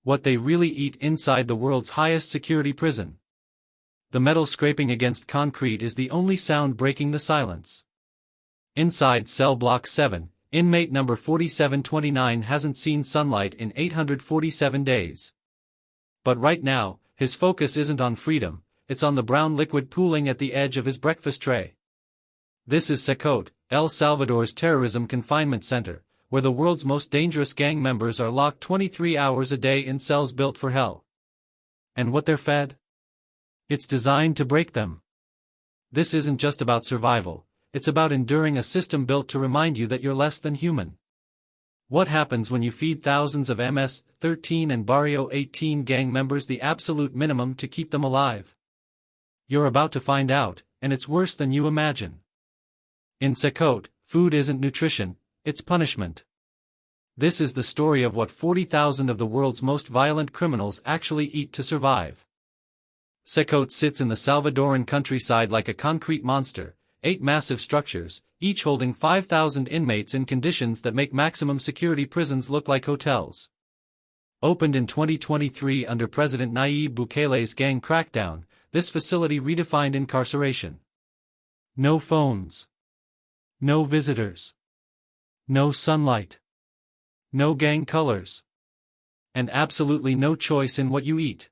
What they really eat inside the world's highest security prison. The metal scraping against concrete is the only sound breaking the silence. Inside cell block 7, inmate number 4729 hasn't seen sunlight in 847 days. But right now, his focus isn't on freedom, it's on the brown liquid pooling at the edge of his breakfast tray. This is CECOT, El Salvador's Terrorism Confinement Center, where the world's most dangerous gang members are locked 23 hours a day in cells built for hell. And what they're fed? It's designed to break them. This isn't just about survival, it's about enduring a system built to remind you that you're less than human. What happens when you feed thousands of MS-13 and Barrio 18 gang members the absolute minimum to keep them alive? You're about to find out, and it's worse than you imagine. In CECOT, food isn't nutrition, it's punishment. This is the story of what 40,000 of the world's most violent criminals actually eat to survive. CECOT sits in the Salvadoran countryside like a concrete monster, 8 massive structures, each holding 5,000 inmates in conditions that make maximum security prisons look like hotels. Opened in 2023 under President Nayib Bukele's gang crackdown, this facility redefined incarceration. No phones. No visitors. No sunlight. No gang colors. And absolutely no choice in what you eat.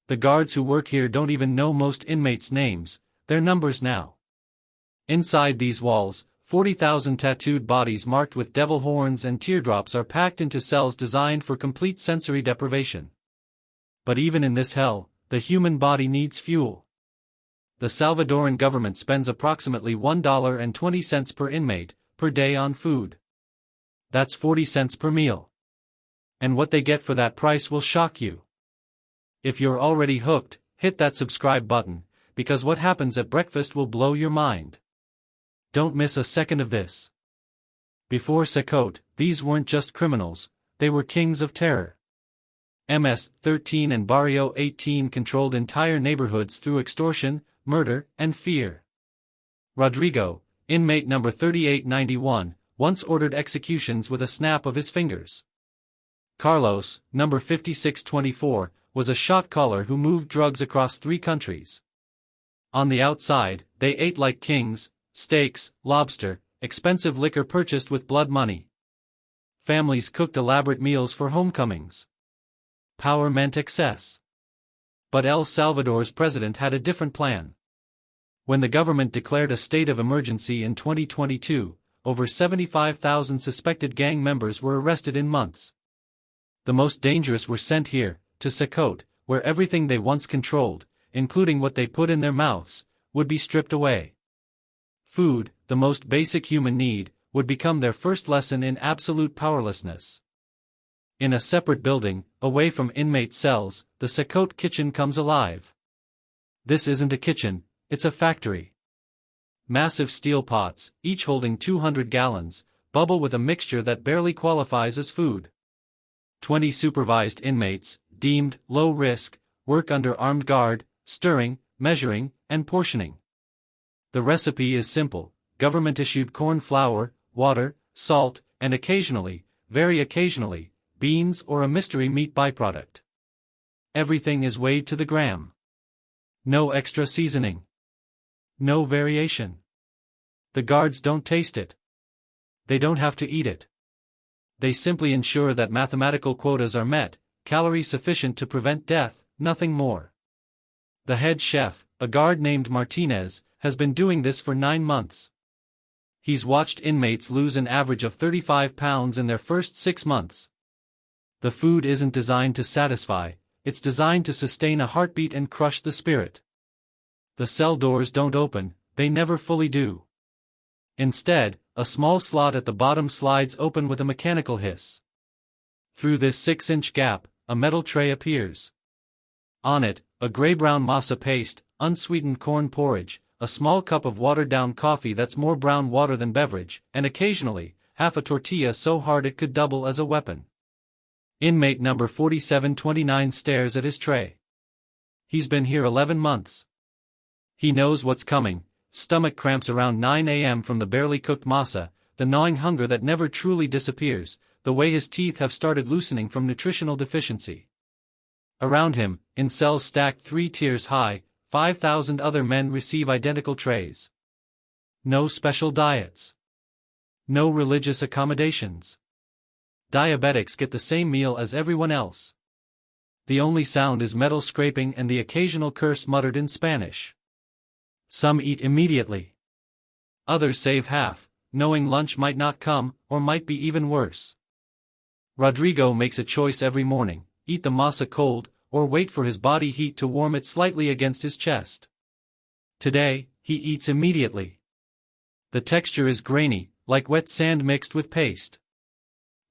The guards who work here don't even know most inmates' names, they're numbers now. Inside these walls, 40,000 tattooed bodies marked with devil horns and teardrops are packed into cells designed for complete sensory deprivation. But even in this hell, the human body needs fuel. The Salvadoran government spends approximately $1.20 per inmate per day on food. That's 40 cents per meal. And what they get for that price will shock you. If you're already hooked, hit that subscribe button, because what happens at breakfast will blow your mind. Don't miss a second of this. Before CECOT, these weren't just criminals, they were kings of terror. MS-13 and Barrio 18 controlled entire neighborhoods through extortion, murder, and fear. Rodrigo, inmate number 3891, once ordered executions with a snap of his fingers. Carlos, number 5624, was a shot caller who moved drugs across 3 countries. On the outside, they ate like kings, steaks, lobster, expensive liquor purchased with blood money. Families cooked elaborate meals for homecomings. Power meant excess. But El Salvador's president had a different plan. When the government declared a state of emergency in 2022, over 75,000 suspected gang members were arrested in months. The most dangerous were sent here, to CECOT, where everything they once controlled, including what they put in their mouths, would be stripped away. Food, the most basic human need, would become their first lesson in absolute powerlessness. In a separate building, away from inmate cells, the CECOT kitchen comes alive. This isn't a kitchen, it's a factory. Massive steel pots, each holding 200 gallons, bubble with a mixture that barely qualifies as food. 20 supervised inmates, deemed low risk, work under armed guard, stirring, measuring, and portioning. The recipe is simple: government-issued corn flour, water, salt, and occasionally, very occasionally, beans or a mystery meat byproduct. Everything is weighed to the gram. No extra seasoning. No variation. The guards don't taste it. They don't have to eat it. They simply ensure that mathematical quotas are met, calories sufficient to prevent death, nothing more. The head chef, a guard named Martinez, has been doing this for 9 months. He's watched inmates lose an average of 35 pounds in their first 6 months. The food isn't designed to satisfy, it's designed to sustain a heartbeat and crush the spirit. The cell doors don't open, they never fully do. Instead, a small slot at the bottom slides open with a mechanical hiss. Through this 6-inch gap, a metal tray appears. On it, a gray-brown masa paste, unsweetened corn porridge, a small cup of watered-down coffee that's more brown water than beverage, and occasionally, half a tortilla so hard it could double as a weapon. Inmate number 4729 stares at his tray. He's been here 11 months. He knows what's coming: stomach cramps around 9 a.m. from the barely cooked masa, the gnawing hunger that never truly disappears, the way his teeth have started loosening from nutritional deficiency. Around him, in cells stacked 3 tiers high, 5,000 other men receive identical trays. No special diets. No religious accommodations. Diabetics get the same meal as everyone else. The only sound is metal scraping and the occasional curse muttered in Spanish. Some eat immediately. Others save half, knowing lunch might not come, or might be even worse. Rodrigo makes a choice every morning: eat the masa cold, or wait for his body heat to warm it slightly against his chest. Today, he eats immediately. The texture is grainy, like wet sand mixed with paste.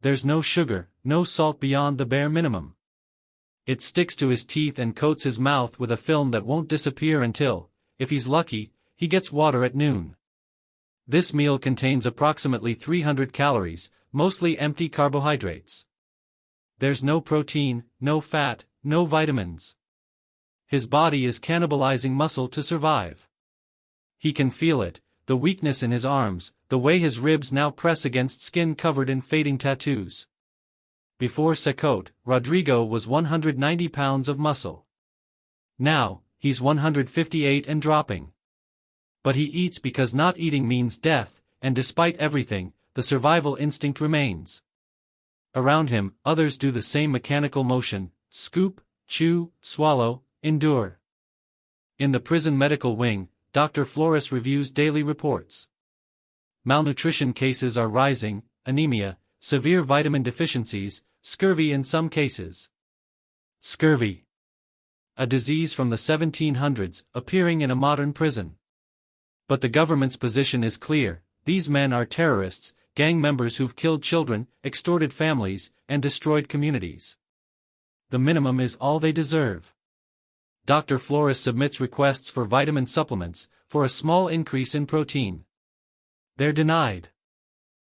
There's no sugar, no salt beyond the bare minimum. It sticks to his teeth and coats his mouth with a film that won't disappear until, if he's lucky, he gets water at noon. This meal contains approximately 300 calories, mostly empty carbohydrates. There's no protein, no fat, no vitamins. His body is cannibalizing muscle to survive. He can feel it, the weakness in his arms, the way his ribs now press against skin covered in fading tattoos. Before CECOT, Rodrigo was 190 pounds of muscle. Now, he's 158 and dropping. But he eats because not eating means death, and despite everything, the survival instinct remains. Around him, others do the same mechanical motion: scoop, chew, swallow, endure. In the prison medical wing, Dr. Flores reviews daily reports. Malnutrition cases are rising, anemia, severe vitamin deficiencies, scurvy in some cases. Scurvy. A disease from the 1700s, appearing in a modern prison. But the government's position is clear: these men are terrorists, gang members who've killed children, extorted families, and destroyed communities. The minimum is all they deserve. Dr. Flores submits requests for vitamin supplements, for a small increase in protein. They're denied.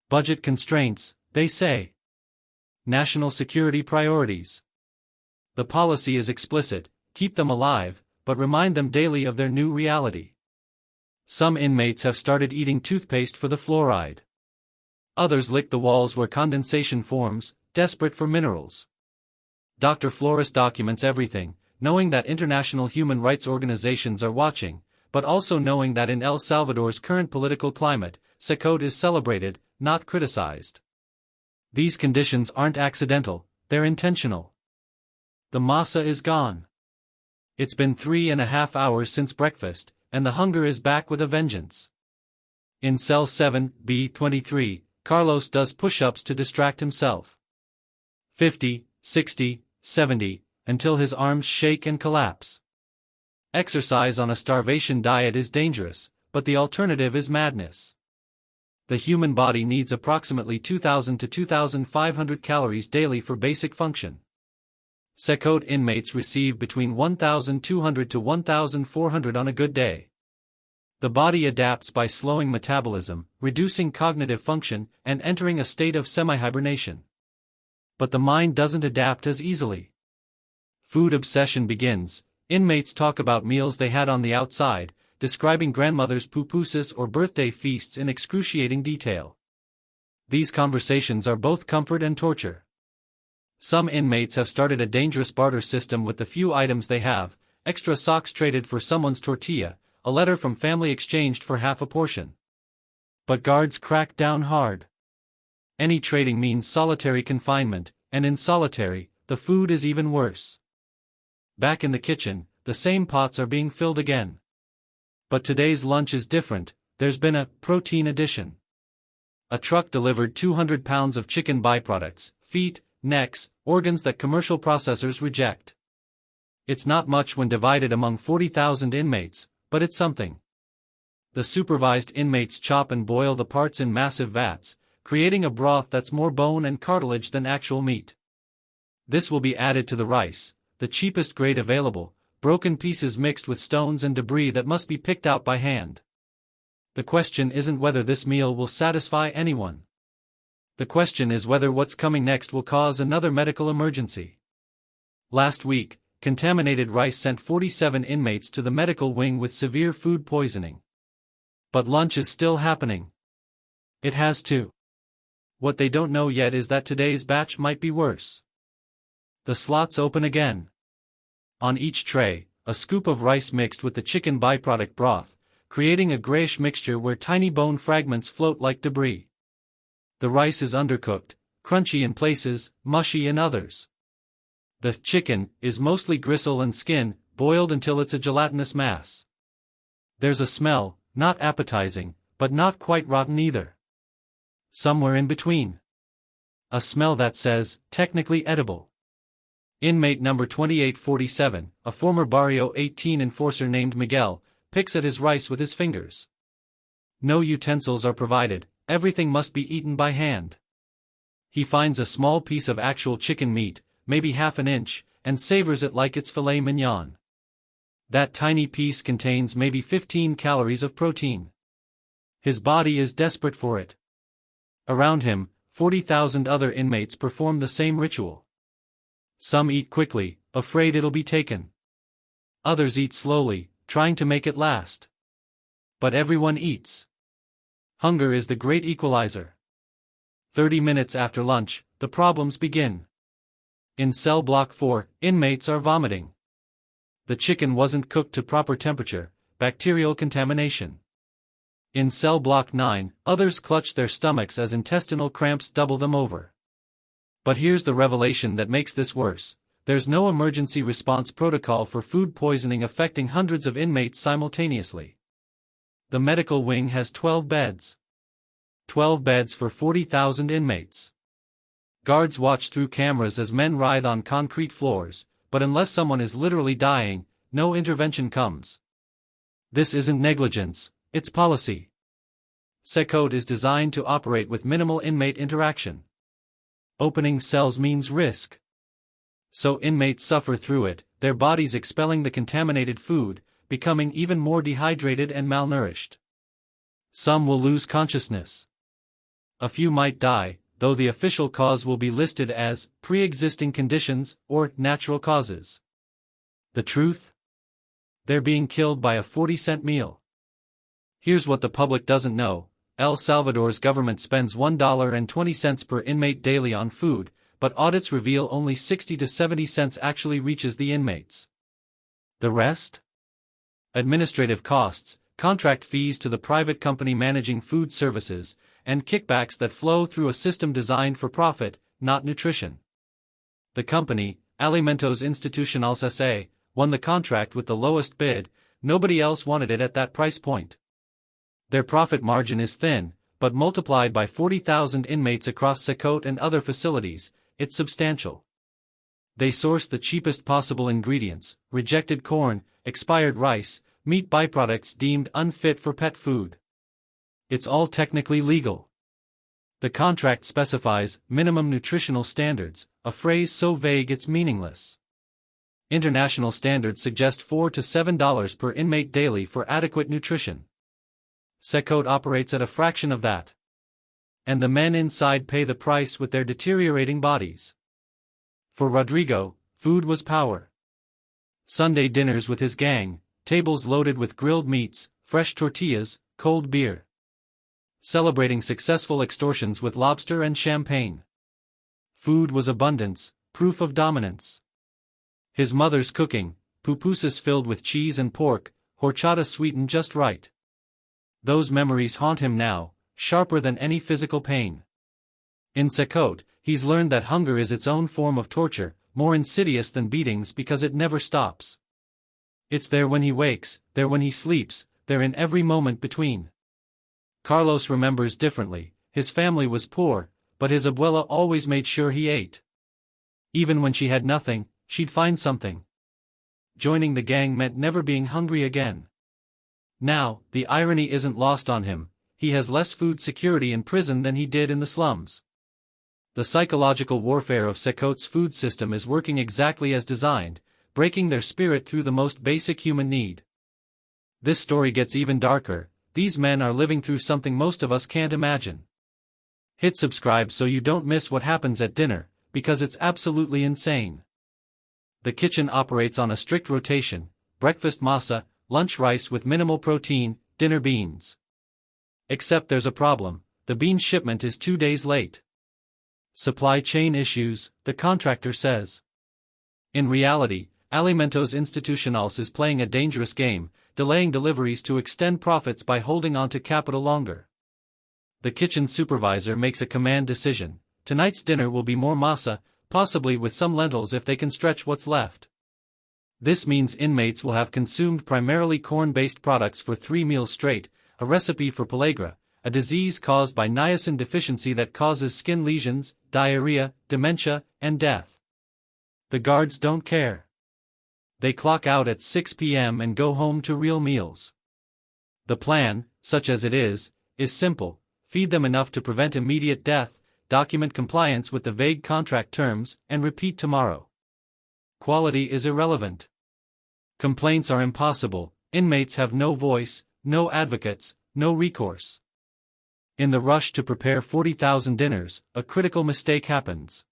Budget constraints, they say. National security priorities. The policy is explicit: keep them alive, but remind them daily of their new reality. Some inmates have started eating toothpaste for the fluoride. Others lick the walls where condensation forms, desperate for minerals. Dr. Flores documents everything, knowing that international human rights organizations are watching, but also knowing that in El Salvador's current political climate, CECOT is celebrated, not criticized. These conditions aren't accidental, they're intentional. The masa is gone. It's been 3.5 hours since breakfast, and the hunger is back with a vengeance. In cell 7B23, Carlos does push-ups to distract himself. 50, 60, 70, until his arms shake and collapse. Exercise on a starvation diet is dangerous, but the alternative is madness. The human body needs approximately 2,000 to 2,500 calories daily for basic function. CECOT inmates receive between 1,200 to 1,400 on a good day. The body adapts by slowing metabolism, reducing cognitive function, and entering a state of semi-hibernation. But the mind doesn't adapt as easily. Food obsession begins. Inmates talk about meals they had on the outside, describing grandmother's pupusas or birthday feasts in excruciating detail. These conversations are both comfort and torture. Some inmates have started a dangerous barter system with the few items they have: extra socks traded for someone's tortilla, a letter from family exchanged for half a portion. But guards crack down hard. Any trading means solitary confinement, and in solitary, the food is even worse. Back in the kitchen, the same pots are being filled again. But today's lunch is different. There's been a protein addition. A truck delivered 200 pounds of chicken byproducts, feet, necks, organs that commercial processors reject. It's not much when divided among 40,000 inmates, but it's something. The supervised inmates chop and boil the parts in massive vats, creating a broth that's more bone and cartilage than actual meat. This will be added to the rice, the cheapest grade available, broken pieces mixed with stones and debris that must be picked out by hand. The question isn't whether this meal will satisfy anyone. The question is whether what's coming next will cause another medical emergency. Last week, contaminated rice sent 47 inmates to the medical wing with severe food poisoning. But lunch is still happening. It has to. What they don't know yet is that today's batch might be worse. The slots open again. On each tray, a scoop of rice mixed with the chicken byproduct broth, creating a grayish mixture where tiny bone fragments float like debris. The rice is undercooked, crunchy in places, mushy in others. The chicken is mostly gristle and skin, boiled until it's a gelatinous mass. There's a smell, not appetizing, but not quite rotten either. Somewhere in between. A smell that says, technically edible. Inmate number 2847, a former Barrio 18 enforcer named Miguel, picks at his rice with his fingers. No utensils are provided, everything must be eaten by hand. He finds a small piece of actual chicken meat, maybe half an inch, and savors it like it's filet mignon. That tiny piece contains maybe 15 calories of protein. His body is desperate for it. Around him, 40,000 other inmates perform the same ritual. Some eat quickly, afraid it'll be taken. Others eat slowly, trying to make it last. But everyone eats. Hunger is the great equalizer. 30 minutes after lunch, the problems begin. In cell block 4, inmates are vomiting. The chicken wasn't cooked to proper temperature, bacterial contamination. In cell block 9, others clutch their stomachs as intestinal cramps double them over. But here's the revelation that makes this worse. There's no emergency response protocol for food poisoning affecting hundreds of inmates simultaneously. The medical wing has 12 beds. 12 beds for 40,000 inmates. Guards watch through cameras as men writhe on concrete floors, but unless someone is literally dying, no intervention comes. This isn't negligence, it's policy. CECOT is designed to operate with minimal inmate interaction. Opening cells means risk. So inmates suffer through it, their bodies expelling the contaminated food, becoming even more dehydrated and malnourished. Some will lose consciousness. A few might die, though the official cause will be listed as pre-existing conditions or natural causes. The truth? They're being killed by a 40-cent meal. Here's what the public doesn't know. El Salvador's government spends $1.20 per inmate daily on food, but audits reveal only 60 to 70 cents actually reaches the inmates. The rest? Administrative costs, contract fees to the private company managing food services, and kickbacks that flow through a system designed for profit, not nutrition. The company, Alimentos Institucionales S.A., won the contract with the lowest bid. Nobody else wanted it at that price point. Their profit margin is thin, but multiplied by 40,000 inmates across CECOT and other facilities, it's substantial. They source the cheapest possible ingredients, rejected corn, expired rice, meat byproducts deemed unfit for pet food. It's all technically legal. The contract specifies minimum nutritional standards, a phrase so vague it's meaningless. International standards suggest $4 to $7 per inmate daily for adequate nutrition. CECOT operates at a fraction of that. And the men inside pay the price with their deteriorating bodies. For Rodrigo, food was power. Sunday dinners with his gang, tables loaded with grilled meats, fresh tortillas, cold beer. Celebrating successful extortions with lobster and champagne. Food was abundance, proof of dominance. His mother's cooking, pupusas filled with cheese and pork, horchata sweetened just right. Those memories haunt him now, sharper than any physical pain. In CECOT, he's learned that hunger is its own form of torture, more insidious than beatings because it never stops. It's there when he wakes, there when he sleeps, there in every moment between. Carlos remembers differently. His family was poor, but his abuela always made sure he ate. Even when she had nothing, she'd find something. Joining the gang meant never being hungry again. Now, the irony isn't lost on him. He has less food security in prison than he did in the slums. The psychological warfare of CECOT's food system is working exactly as designed, breaking their spirit through the most basic human need. This story gets even darker. These men are living through something most of us can't imagine. Hit subscribe so you don't miss what happens at dinner, because it's absolutely insane. The kitchen operates on a strict rotation: breakfast masa, lunch rice with minimal protein, dinner beans. Except there's a problem: the bean shipment is 2 days late. Supply chain issues, the contractor says. In reality, Alimentos Institucionales is playing a dangerous game, delaying deliveries to extend profits by holding onto capital longer. The kitchen supervisor makes a command decision. Tonight's dinner will be more masa, possibly with some lentils if they can stretch what's left. This means inmates will have consumed primarily corn-based products for 3 meals straight, a recipe for pellagra, a disease caused by niacin deficiency that causes skin lesions, diarrhea, dementia, and death. The guards don't care. They clock out at 6 p.m. and go home to real meals. The plan, such as it is simple: feed them enough to prevent immediate death, document compliance with the vague contract terms, and repeat tomorrow. Quality is irrelevant. Complaints are impossible, inmates have no voice, no advocates, no recourse. In the rush to prepare 40,000 dinners, a critical mistake happens.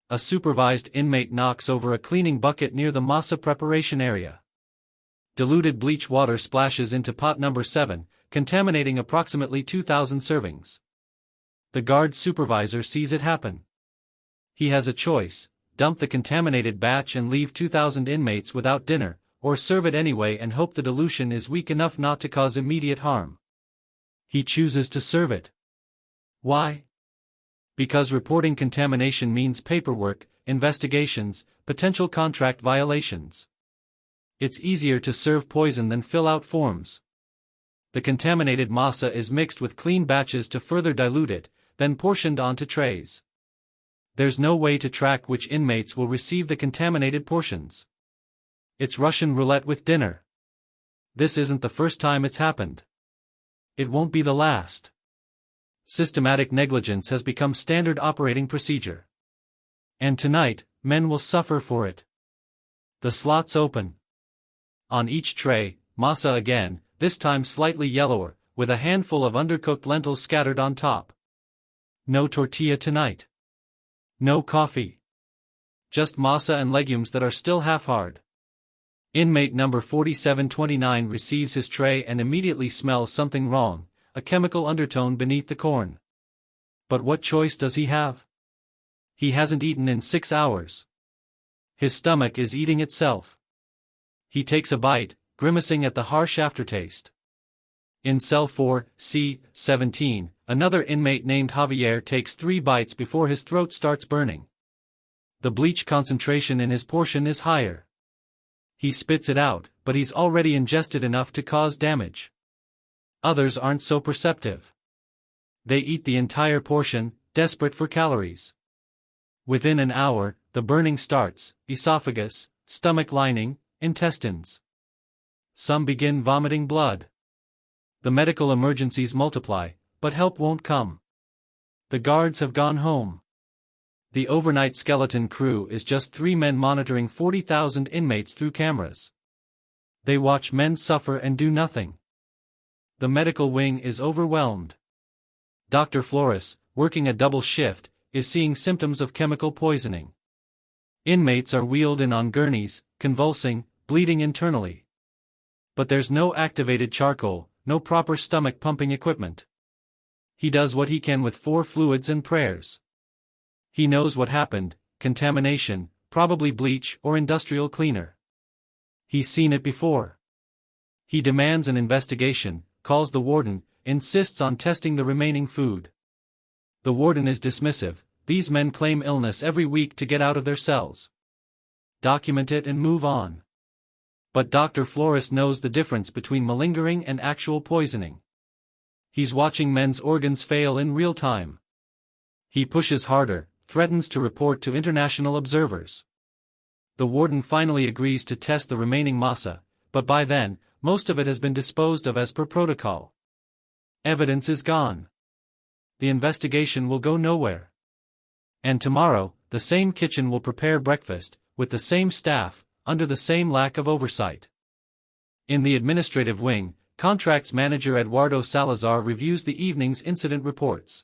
A supervised inmate knocks over a cleaning bucket near the masa preparation area. Diluted bleach water splashes into pot number 7, contaminating approximately 2,000 servings. The guard supervisor sees it happen. He has a choice: dump the contaminated batch and leave 2,000 inmates without dinner, or serve it anyway and hope the dilution is weak enough not to cause immediate harm. He chooses to serve it. Why? Because reporting contamination means paperwork, investigations, potential contract violations. It's easier to serve poison than fill out forms. The contaminated masa is mixed with clean batches to further dilute it, then portioned onto trays. There's no way to track which inmates will receive the contaminated portions. It's Russian roulette with dinner. This isn't the first time it's happened. It won't be the last. Systematic negligence has become standard operating procedure. And tonight, men will suffer for it. The slots open. On each tray, masa again, this time slightly yellower, with a handful of undercooked lentils scattered on top. No tortilla tonight. No coffee. Just masa and legumes that are still half-hard. Inmate number 4729 receives his tray and immediately smells something wrong, a chemical undertone beneath the corn. But what choice does he have? He hasn't eaten in 6 hours. His stomach is eating itself. He takes a bite, grimacing at the harsh aftertaste. In cell 4C17, another inmate named Javier takes 3 bites before his throat starts burning. The bleach concentration in his portion is higher. He spits it out, but he's already ingested enough to cause damage. Others aren't so perceptive. They eat the entire portion, desperate for calories. Within an hour, the burning starts: esophagus, stomach lining, intestines. Some begin vomiting blood. The medical emergencies multiply, but help won't come. The guards have gone home. The overnight skeleton crew is just 3 men monitoring 40,000 inmates through cameras. They watch men suffer and do nothing. The medical wing is overwhelmed. Dr. Flores, working a double shift, is seeing symptoms of chemical poisoning. Inmates are wheeled in on gurneys, convulsing, bleeding internally. But there's no activated charcoal, no proper stomach pumping equipment. He does what he can with 4 fluids and prayers. He knows what happened: contamination, probably bleach or industrial cleaner. He's seen it before. He demands an investigation, calls the warden, insists on testing the remaining food. The warden is dismissive: these men claim illness every week to get out of their cells. Document it and move on. But Dr. Flores knows the difference between malingering and actual poisoning. He's watching men's organs fail in real time. He pushes harder, threatens to report to international observers. The warden finally agrees to test the remaining masa, but by then, most of it has been disposed of as per protocol. Evidence is gone. The investigation will go nowhere. And tomorrow, the same kitchen will prepare breakfast, with the same staff, under the same lack of oversight. In the administrative wing, contracts manager Eduardo Salazar reviews the evening's incident reports.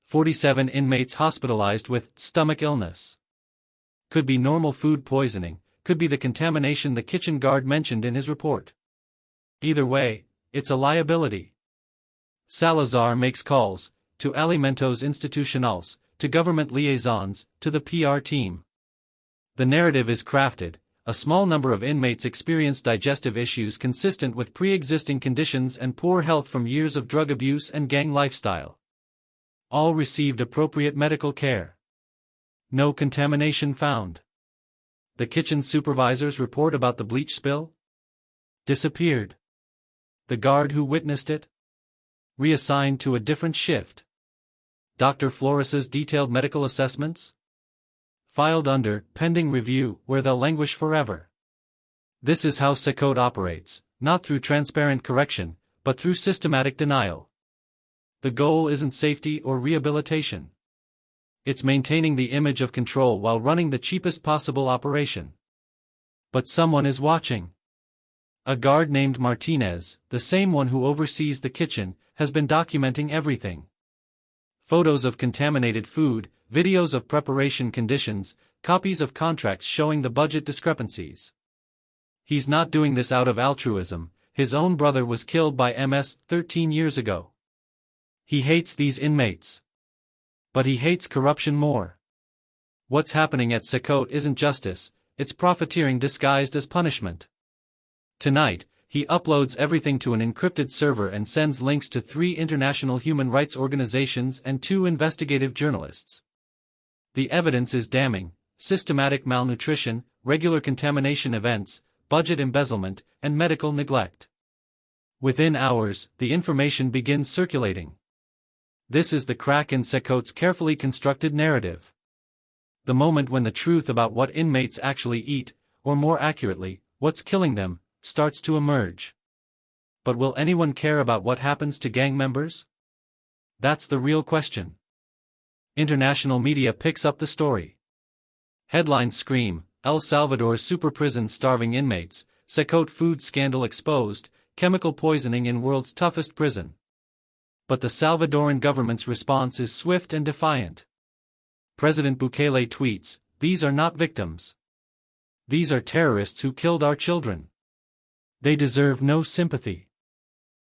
47 inmates hospitalized with stomach illness. Could be normal food poisoning, could be the contamination the kitchen guard mentioned in his report. Either way, it's a liability. Salazar makes calls to Alimentos Institucionales, to government liaisons, to the PR team. The narrative is crafted. A small number of inmates experience digestive issues consistent with pre-existing conditions and poor health from years of drug abuse and gang lifestyle. All received appropriate medical care. No contamination found. The kitchen supervisor's report about the bleach spill? Disappeared. The guard who witnessed it? Reassigned to a different shift. Dr. Flores's detailed medical assessments? Filed under pending review, where they'll languish forever. This is how CECOT operates, not through transparent correction, but through systematic denial. The goal isn't safety or rehabilitation. It's maintaining the image of control while running the cheapest possible operation. But someone is watching. A guard named Martinez, the same one who oversees the kitchen, has been documenting everything. Photos of contaminated food, videos of preparation conditions, copies of contracts showing the budget discrepancies. He's not doing this out of altruism. His own brother was killed by MS-13 years ago. He hates these inmates. But he hates corruption more. What's happening at CECOT isn't justice, it's profiteering disguised as punishment. Tonight, he uploads everything to an encrypted server and sends links to 3 international human rights organizations and 2 investigative journalists. The evidence is damning: systematic malnutrition, regular contamination events, budget embezzlement, and medical neglect. Within hours, the information begins circulating. This is the crack in CECOT's carefully constructed narrative. The moment when the truth about what inmates actually eat, or more accurately, what's killing them, starts to emerge. But will anyone care about what happens to gang members? That's the real question. International media picks up the story. Headlines scream: El Salvador's super prison starving inmates, CECOT food scandal exposed, chemical poisoning in world's toughest prison. But the Salvadoran government's response is swift and defiant. President Bukele tweets, "These are not victims. These are terrorists who killed our children. They deserve no sympathy."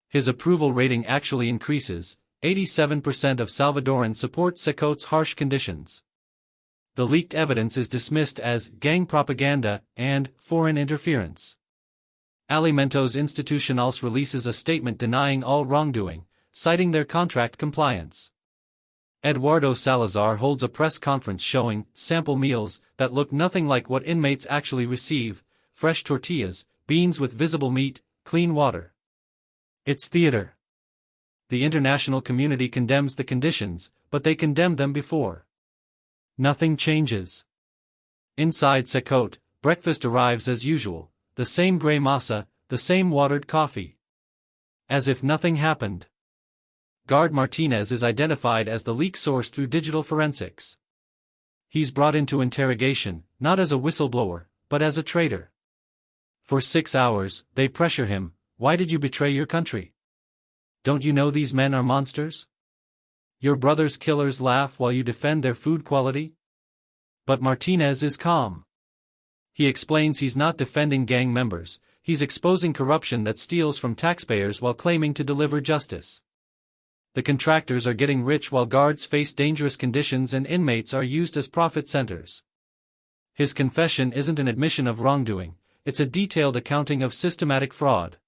His approval rating actually increases. 87% of Salvadorans support CECOT's harsh conditions. The leaked evidence is dismissed as gang propaganda and foreign interference. Alimentos Institucionales releases a statement denying all wrongdoing, citing their contract compliance. Eduardo Salazar holds a press conference showing sample meals that look nothing like what inmates actually receive: fresh tortillas, beans with visible meat, clean water. It's theater. The international community condemns the conditions, but they condemned them before. Nothing changes. Inside CECOT, breakfast arrives as usual: the same gray masa, the same watered coffee. As if nothing happened. Guard Martinez is identified as the leak source through digital forensics. He's brought into interrogation, not as a whistleblower, but as a traitor. For 6 hours, they pressure him: "Why did you betray your country? Don't you know these men are monsters? Your brother's killers laugh while you defend their food quality?" But Martinez is calm. He explains he's not defending gang members, he's exposing corruption that steals from taxpayers while claiming to deliver justice. The contractors are getting rich while guards face dangerous conditions and inmates are used as profit centers. His confession isn't an admission of wrongdoing, it's a detailed accounting of systematic fraud.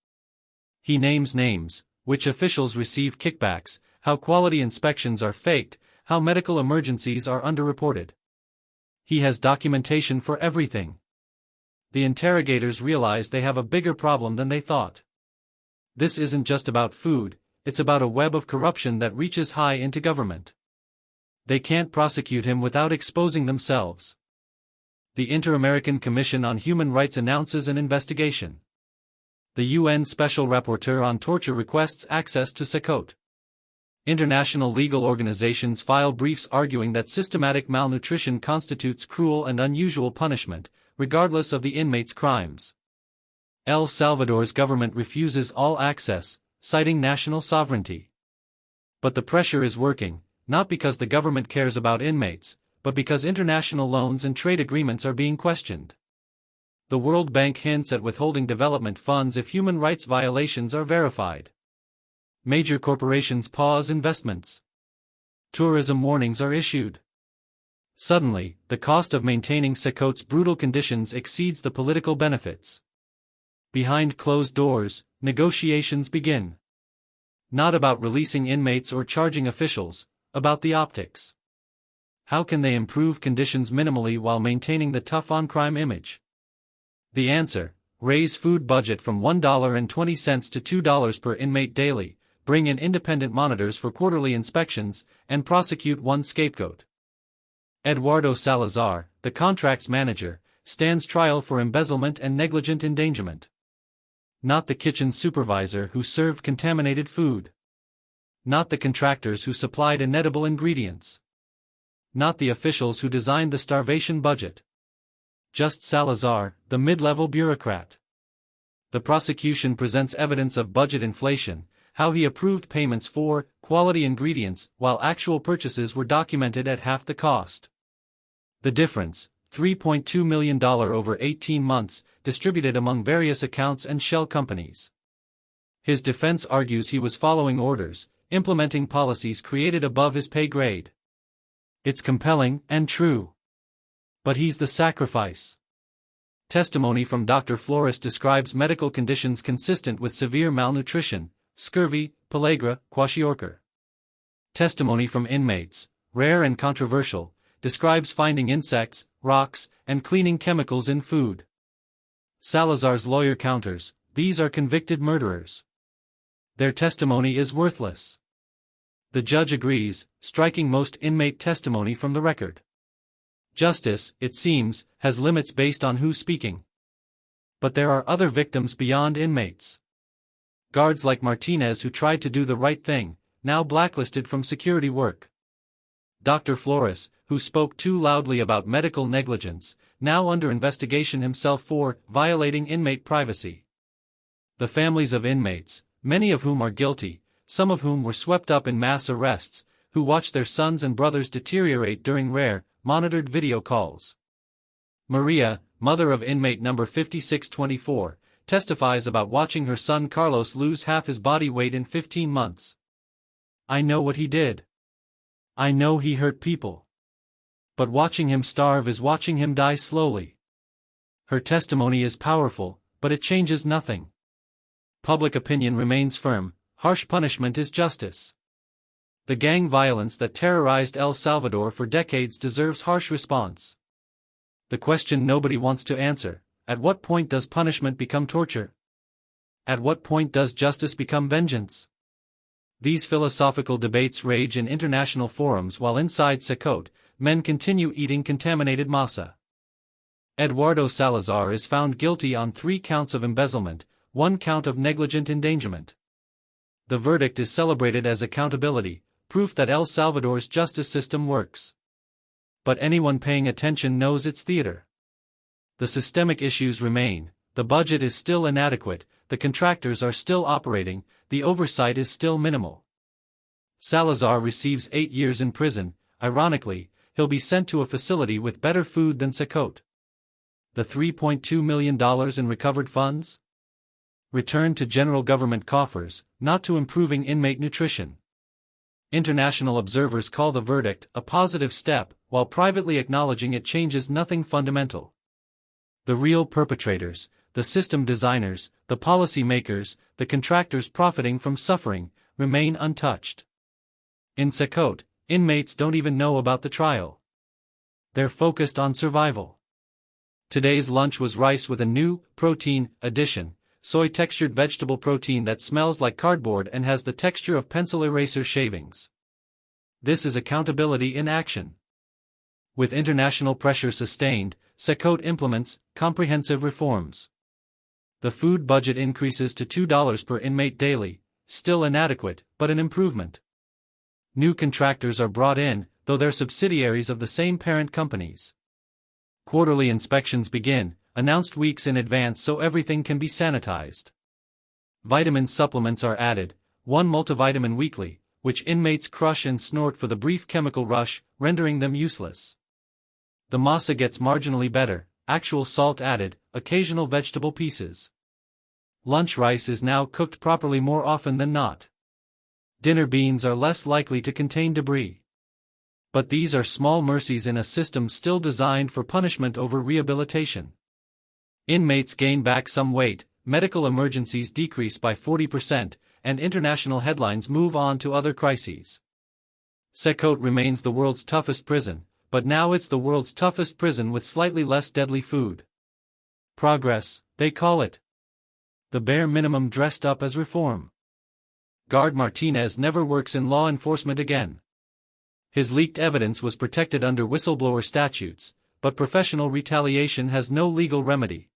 He names names: which officials receive kickbacks, how quality inspections are faked, how medical emergencies are underreported. He has documentation for everything. The interrogators realize they have a bigger problem than they thought. This isn't just about food, it's about a web of corruption that reaches high into government. They can't prosecute him without exposing themselves. The Inter-American Commission on Human Rights announces an investigation. The UN Special Rapporteur on Torture requests access to CECOT. International legal organizations file briefs arguing that systematic malnutrition constitutes cruel and unusual punishment, regardless of the inmate's crimes. El Salvador's government refuses all access, citing national sovereignty. But the pressure is working, not because the government cares about inmates, but because international loans and trade agreements are being questioned. The World Bank hints at withholding development funds if human rights violations are verified. Major corporations pause investments. Tourism warnings are issued. Suddenly, the cost of maintaining CECOT's brutal conditions exceeds the political benefits. Behind closed doors, negotiations begin. Not about releasing inmates or charging officials, about the optics. How can they improve conditions minimally while maintaining the tough-on-crime image? The answer: raise food budget from $1.20 to $2 per inmate daily, bring in independent monitors for quarterly inspections, and prosecute one scapegoat. Eduardo Salazar, the contracts manager, stands trial for embezzlement and negligent endangerment. Not the kitchen supervisor who served contaminated food. Not the contractors who supplied inedible ingredients. Not the officials who designed the starvation budget. Just Salazar, the mid-level bureaucrat. The prosecution presents evidence of budget inflation, how he approved payments for quality ingredients while actual purchases were documented at half the cost. The difference, $3.2 million over 18 months, distributed among various accounts and shell companies. His defense argues he was following orders, implementing policies created above his pay grade. It's compelling and true. But he's the sacrifice. Testimony from Dr. Flores describes medical conditions consistent with severe malnutrition, scurvy, pellagra, kwashiorkor. Testimony from inmates, rare and controversial, describes finding insects, rocks, and cleaning chemicals in food. Salazar's lawyer counters, these are convicted murderers. Their testimony is worthless. The judge agrees, striking most inmate testimony from the record. Justice, it seems, has limits based on who's speaking. But there are other victims beyond inmates. Guards like Martinez who tried to do the right thing, now blacklisted from security work. Dr. Flores, who spoke too loudly about medical negligence, now under investigation himself for violating inmate privacy. The families of inmates, many of whom are guilty, some of whom were swept up in mass arrests, who watched their sons and brothers deteriorate during rare, monitored video calls. Maria, mother of inmate number 5624, testifies about watching her son Carlos lose half his body weight in 15 months. I know what he did. I know he hurt people. But watching him starve is watching him die slowly. Her testimony is powerful, but it changes nothing. Public opinion remains firm, harsh punishment is justice. The gang violence that terrorized El Salvador for decades deserves harsh response. The question nobody wants to answer: at what point does punishment become torture? At what point does justice become vengeance? These philosophical debates rage in international forums while inside CECOT, men continue eating contaminated masa. Eduardo Salazar is found guilty on 3 counts of embezzlement, 1 count of negligent endangerment. The verdict is celebrated as accountability, proof that El Salvador's justice system works. But anyone paying attention knows it's theater. The systemic issues remain: the budget is still inadequate, the contractors are still operating, the oversight is still minimal. Salazar receives 8 years in prison. Ironically, he'll be sent to a facility with better food than CECOT. The $3.2 million in recovered funds? Returned to general government coffers, not to improving inmate nutrition. International observers call the verdict a positive step, while privately acknowledging it changes nothing fundamental. The real perpetrators, the system designers, the policy makers, the contractors profiting from suffering, remain untouched. In CECOT, inmates don't even know about the trial. They're focused on survival. Today's lunch was rice with a new protein addition: soy-textured vegetable protein that smells like cardboard and has the texture of pencil eraser shavings. This is accountability in action. With international pressure sustained, CECOT implements comprehensive reforms. The food budget increases to $2 per inmate daily, still inadequate, but an improvement. New contractors are brought in, though they're subsidiaries of the same parent companies. Quarterly inspections begin, announced weeks in advance so everything can be sanitized. Vitamin supplements are added, 1 multivitamin weekly, which inmates crush and snort for the brief chemical rush, rendering them useless. The masa gets marginally better, actual salt added, occasional vegetable pieces. Lunch rice is now cooked properly more often than not. Dinner beans are less likely to contain debris. But these are small mercies in a system still designed for punishment over rehabilitation. Inmates gain back some weight, medical emergencies decrease by 40%, and international headlines move on to other crises. CECOT remains the world's toughest prison, but now it's the world's toughest prison with slightly less deadly food. Progress, they call it. The bare minimum dressed up as reform. Guard Martinez never works in law enforcement again. His leaked evidence was protected under whistleblower statutes, but professional retaliation has no legal remedy.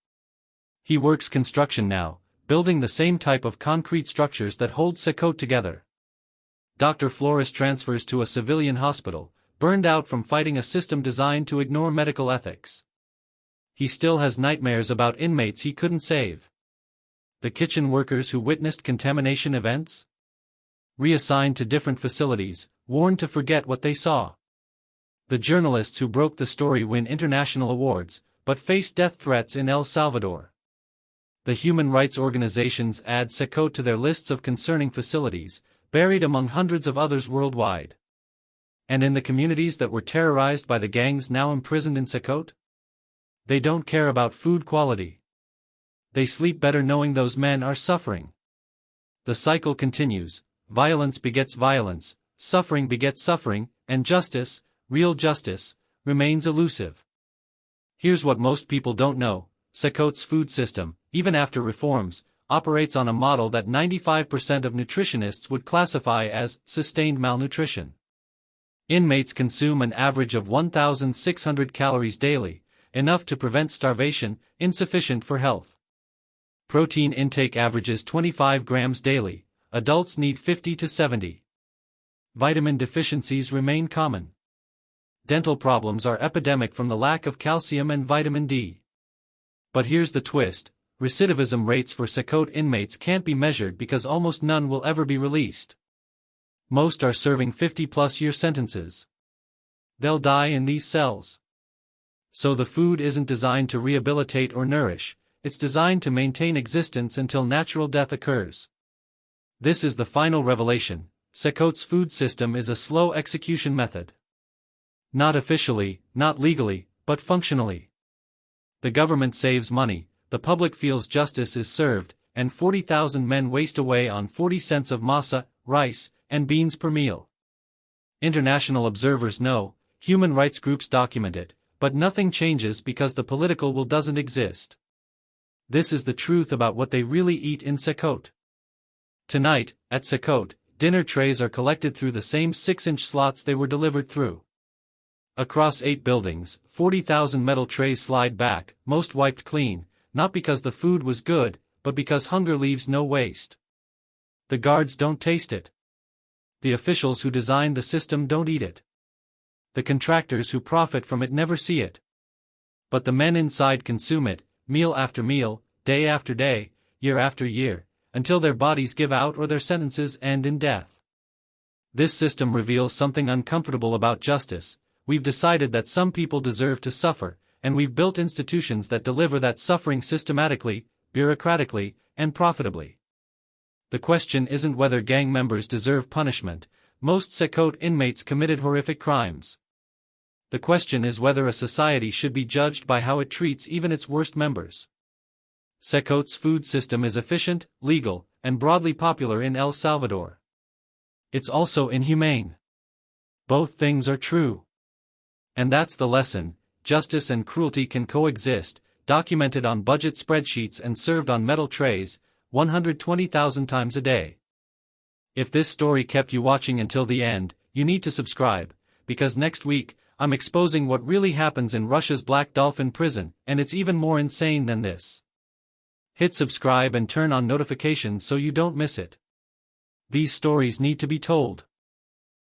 He works construction now, building the same type of concrete structures that hold CECOT together. Dr. Flores transfers to a civilian hospital, burned out from fighting a system designed to ignore medical ethics. He still has nightmares about inmates he couldn't save. The kitchen workers who witnessed contamination events? Reassigned to different facilities, warned to forget what they saw. The journalists who broke the story win international awards, but face death threats in El Salvador. The human rights organizations add CECOT to their lists of concerning facilities, buried among hundreds of others worldwide. And in the communities that were terrorized by the gangs now imprisoned in CECOT? They don't care about food quality. They sleep better knowing those men are suffering. The cycle continues, violence begets violence, suffering begets suffering, and justice, real justice, remains elusive. Here's what most people don't know. CECOT's food system, even after reforms, operates on a model that 95% of nutritionists would classify as sustained malnutrition. Inmates consume an average of 1,600 calories daily, enough to prevent starvation, insufficient for health. Protein intake averages 25 grams daily, adults need 50 to 70. Vitamin deficiencies remain common. Dental problems are epidemic from the lack of calcium and vitamin D. But here's the twist, recidivism rates for CECOT inmates can't be measured because almost none will ever be released. Most are serving 50-plus year sentences. They'll die in these cells. So the food isn't designed to rehabilitate or nourish, it's designed to maintain existence until natural death occurs. This is the final revelation, CECOT's food system is a slow execution method. Not officially, not legally, but functionally. The government saves money, the public feels justice is served, and 40,000 men waste away on 40 cents of masa, rice, and beans per meal. International observers know, human rights groups document it, but nothing changes because the political will doesn't exist. This is the truth about what they really eat in CECOT. Tonight, at CECOT, dinner trays are collected through the same 6-inch slots they were delivered through. Across 8 buildings, 40,000 metal trays slide back, most wiped clean, not because the food was good, but because hunger leaves no waste. The guards don't taste it. The officials who designed the system don't eat it. The contractors who profit from it never see it. But the men inside consume it, meal after meal, day after day, year after year, until their bodies give out or their sentences end in death. This system reveals something uncomfortable about justice. We've decided that some people deserve to suffer, and we've built institutions that deliver that suffering systematically, bureaucratically, and profitably. The question isn't whether gang members deserve punishment. Most CECOT inmates committed horrific crimes. The question is whether a society should be judged by how it treats even its worst members. CECOT's food system is efficient, legal, and broadly popular in El Salvador. It's also inhumane. Both things are true. And that's the lesson, justice and cruelty can coexist, documented on budget spreadsheets and served on metal trays, 120,000 times a day. If this story kept you watching until the end, you need to subscribe, because next week, I'm exposing what really happens in Russia's Black Dolphin prison, and it's even more insane than this. Hit subscribe and turn on notifications so you don't miss it. These stories need to be told.